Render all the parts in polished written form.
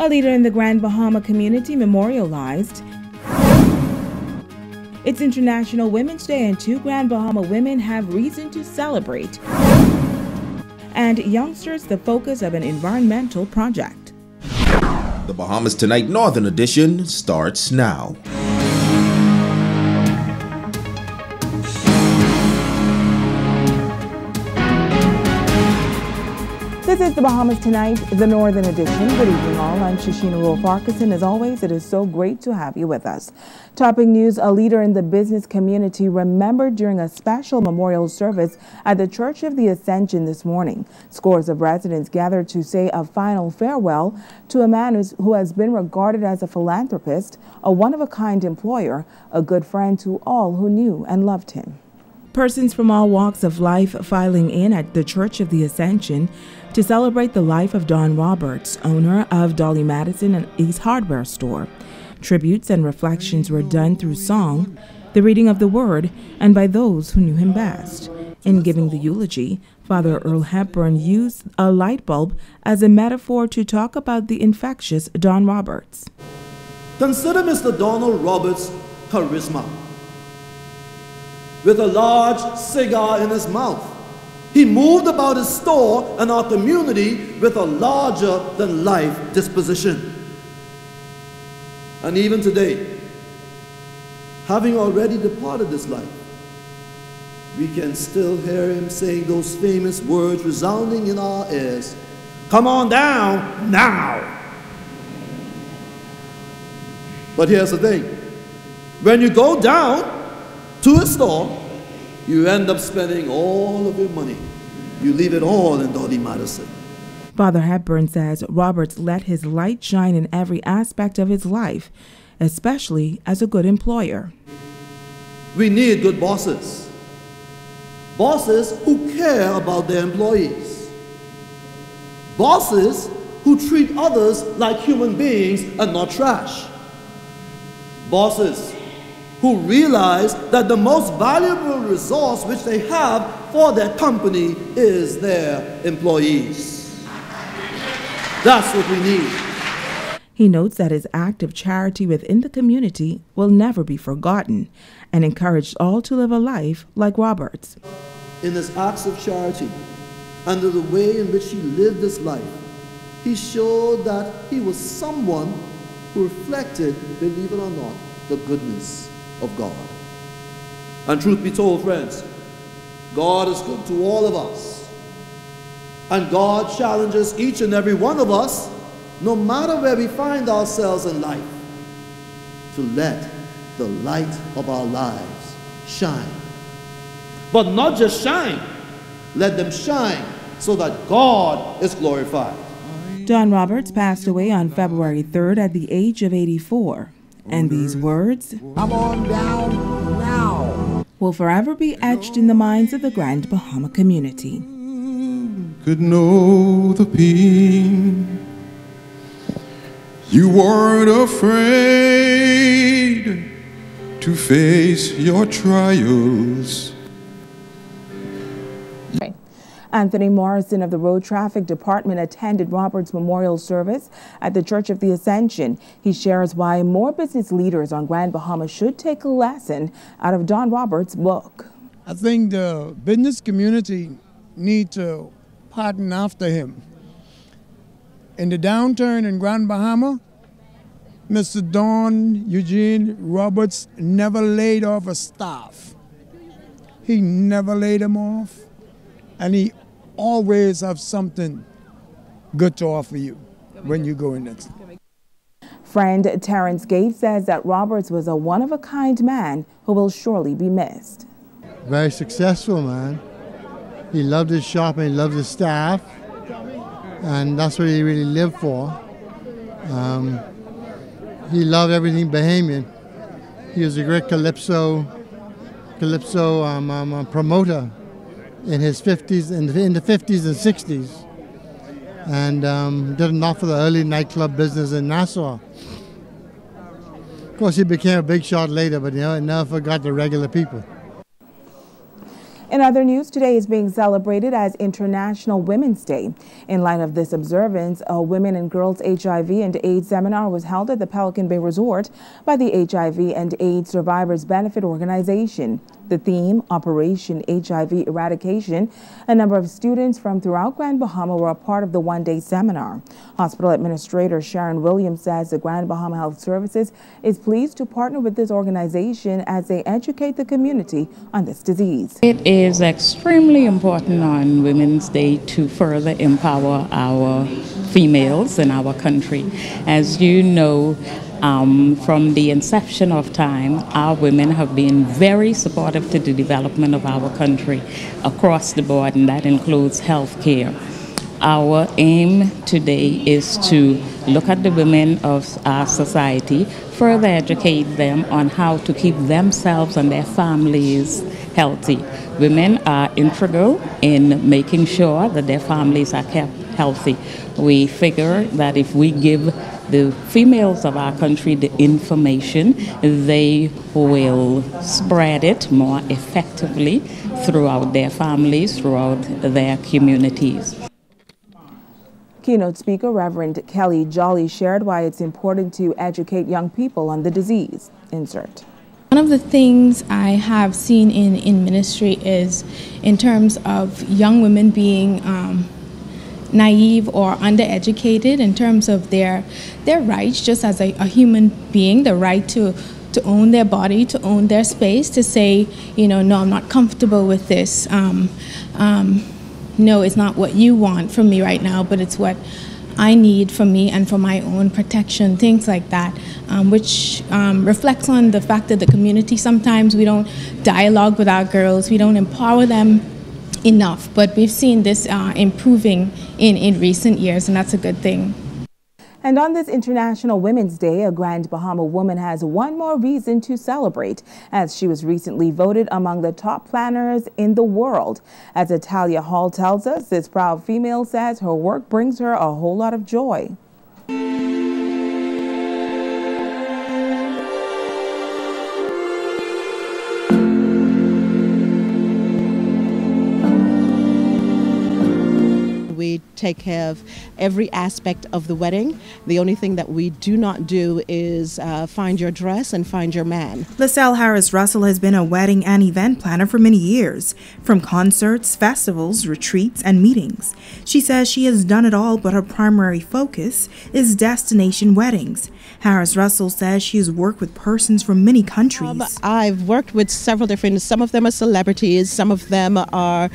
A leader in the Grand Bahama community memorialized it's International Women's Day, and 2 Grand Bahama women have reason to celebrate. And youngsters the focus of an environmental project. The Bahamas Tonight Northern Edition starts now. This is the Bahamas Tonight, the Northern Edition. Good evening all. I'm Shashina Wolf-Farquharson. As always, it is so great to have you with us. Topping news, a leader in the business community remembered during a special memorial service at the Church of the Ascension this morning. Scores of residents gathered to say a final farewell to a man who has been regarded as a philanthropist, a one-of-a-kind employer, a good friend to all who knew and loved him. Persons from all walks of life filing in at the Church of the Ascension to celebrate the life of Don Roberts, owner of Dolly Madison and Ace Hardware Store. Tributes and reflections were done through song, the reading of the word, and by those who knew him best. In giving the eulogy, Father Earl Hepburn used a light bulb as a metaphor to talk about the infectious Don Roberts. Consider Mr. Donald Roberts' charisma. With a large cigar in his mouth, he moved about his store and our community with a larger-than-life disposition. And even today, having already departed this life, we can still hear him saying those famous words resounding in our ears, "Come on down now." But here's the thing. When you go down to a store, you end up spending all of your money. You leave it all in Dolly Madison. Father Hepburn says Roberts let his light shine in every aspect of his life, especially as a good employer. We need good bosses. Bosses who care about their employees. Bosses who treat others like human beings and not trash. Bosses who realize that the most valuable resource which they have for their company is their employees. That's what we need. He notes that his act of charity within the community will never be forgotten and encouraged all to live a life like Roberts. In his acts of charity and in the way in which he lived his life, he showed that he was someone who reflected, believe it or not, the goodness of God. And truth be told, friends, God is good to all of us. And God challenges each and every one of us, no matter where we find ourselves in life, to let the light of our lives shine. But not just shine, let them shine so that God is glorified. Don Roberts passed away on February 3rd at the age of 84. And these words, "Come on down now," will forever be etched in the minds of the Grand Bahama community. Could know the pain. You weren't afraid to face your trials. Anthony Morrison of the Road Traffic Department attended Roberts' memorial service at the Church of the Ascension. He shares why more business leaders on Grand Bahama should take a lesson out of Don Roberts' book. I think the business community need to pattern after him. In the downturn in Grand Bahama, Mr. Don Eugene Roberts never laid off a staff. He never laid them off, and he always have something good to offer you when you go in next. Friend Terrence Gates says that Roberts was a one-of-a-kind man who will surely be missed. Very successful man. He loved his shop and he loved his staff, and that's what he really lived for. He loved everything Bahamian. He was a great calypso promoter in his 50s, in the 50s and 60s, and did enough for the early nightclub business in Nassau. Of course, he became a big shot later, but he never forgot the regular people. In other news, today is being celebrated as International Women's Day. In light of this observance, a Women and Girls HIV and AIDS seminar was held at the Pelican Bay Resort by the HIV and AIDS Survivors Benefit Organization. The theme, Operation HIV Eradication. A number of students from throughout Grand Bahama were a part of the one-day seminar. Hospital Administrator Sharon Williams says the Grand Bahama Health Services is pleased to partner with this organization as they educate the community on this disease. It is extremely important on Women's Day to further empower our females in our country. As you know, from the inception of time, our women have been very supportive to the development of our country across the board, and that includes health care. Our aim today is to look at the women of our society, further educate them on how to keep themselves and their families healthy. Women are integral in making sure that their families are kept healthy. We figure that if we give the females of our country the information, they will spread it more effectively throughout their families, throughout their communities. Keynote speaker Reverend Kelly Jolly shared why it's important to educate young people on the disease. Insert. One of the things I have seen in ministry is in terms of young women being naive or undereducated in terms of their rights just as a human being, the right to own their body, to own their space, to say, you know, no, I'm not comfortable with this. No, it's not what you want from me right now, but it's what I need for me and for my own protection, things like that, which reflects on the fact that the community, sometimes we don't dialogue with our girls, we don't empower them enough, but we've seen this improving in recent years, and that's a good thing. And on this International Women's Day, a Grand Bahama woman has one more reason to celebrate, as she was recently voted among the top planners in the world. As Italia Hall tells us, this proud female says her work brings her a whole lot of joy. We take care of every aspect of the wedding. The only thing that we do not do is find your dress and find your man. LaSalle Harris Russell has been a wedding and event planner for many years, from concerts, festivals, retreats, and meetings. She says she has done it all, but her primary focus is destination weddings. Harris Russell says she has worked with persons from many countries. I've worked with several different, some of them are celebrities, some of them are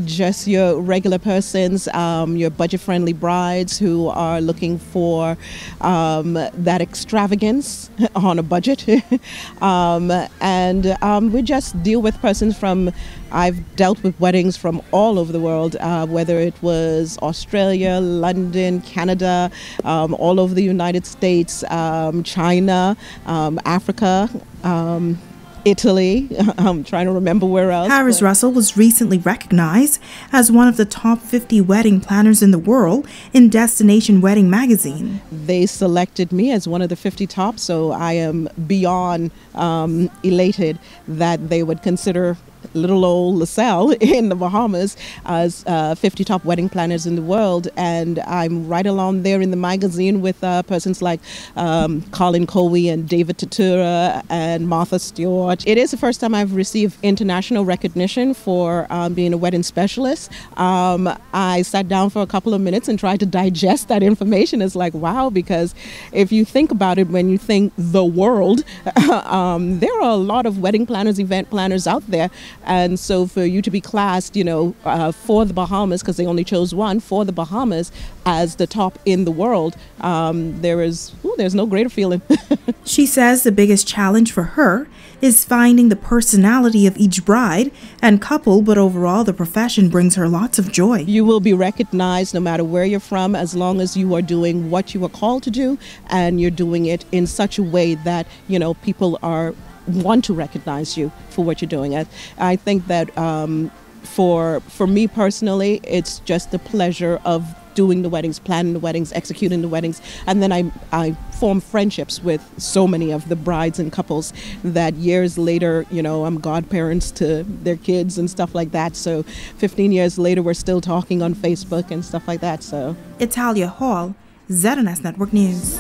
just your regular persons, your budget-friendly brides who are looking for that extravagance on a budget. We just deal with persons from, I've dealt with weddings from all over the world, whether it was Australia, London, Canada, all over the United States, China, Africa, Italy. I'm trying to remember where else. Harris Russell was recently recognized as one of the top 50 wedding planners in the world in Destination Wedding magazine. They selected me as one of the 50 top, so I am beyond elated that they would consider little old LaSalle in the Bahamas as 50 top wedding planners in the world, and I'm right along there in the magazine with persons like Colin Cowie and David Tatura and Martha Stewart. It is the first time I've received international recognition for being a wedding specialist. I sat down for a couple of minutes and tried to digest that information. It's like, wow, because if you think about it, when you think the world, there are a lot of wedding planners, event planners out there. And so for you to be classed, you know, for the Bahamas, because they only chose one, for the Bahamas as the top in the world, there's no greater feeling. She says the biggest challenge for her is finding the personality of each bride and couple, but overall the profession brings her lots of joy. You will be recognized no matter where you're from, as long as you are doing what you are called to do, and you're doing it in such a way that, you know, people want to recognize you for what you're doing. I think that for me personally, it's just the pleasure of doing the weddings, planning the weddings, executing the weddings. And then I formed friendships with so many of the brides and couples that years later, you know, I'm godparents to their kids and stuff like that. So 15 years later, we're still talking on Facebook and stuff like that. So Italia Hall, ZNS Network News.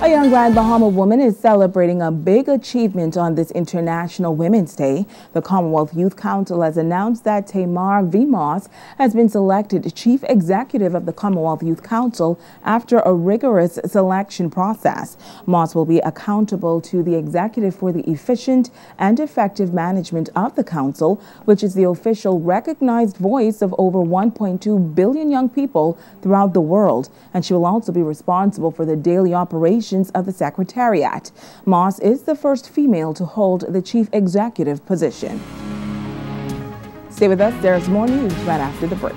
A young Grand Bahama woman is celebrating a big achievement on this International Women's Day. The Commonwealth Youth Council has announced that Tamar V. Moss has been selected Chief Executive of the Commonwealth Youth Council after a rigorous selection process. Moss will be accountable to the executive for the efficient and effective management of the council, which is the official recognized voice of over 1.2 billion young people throughout the world. And she will also be responsible for the daily operations of the Secretariat. Moss is the first female to hold the chief executive position. Stay with us. There's more news right after the break.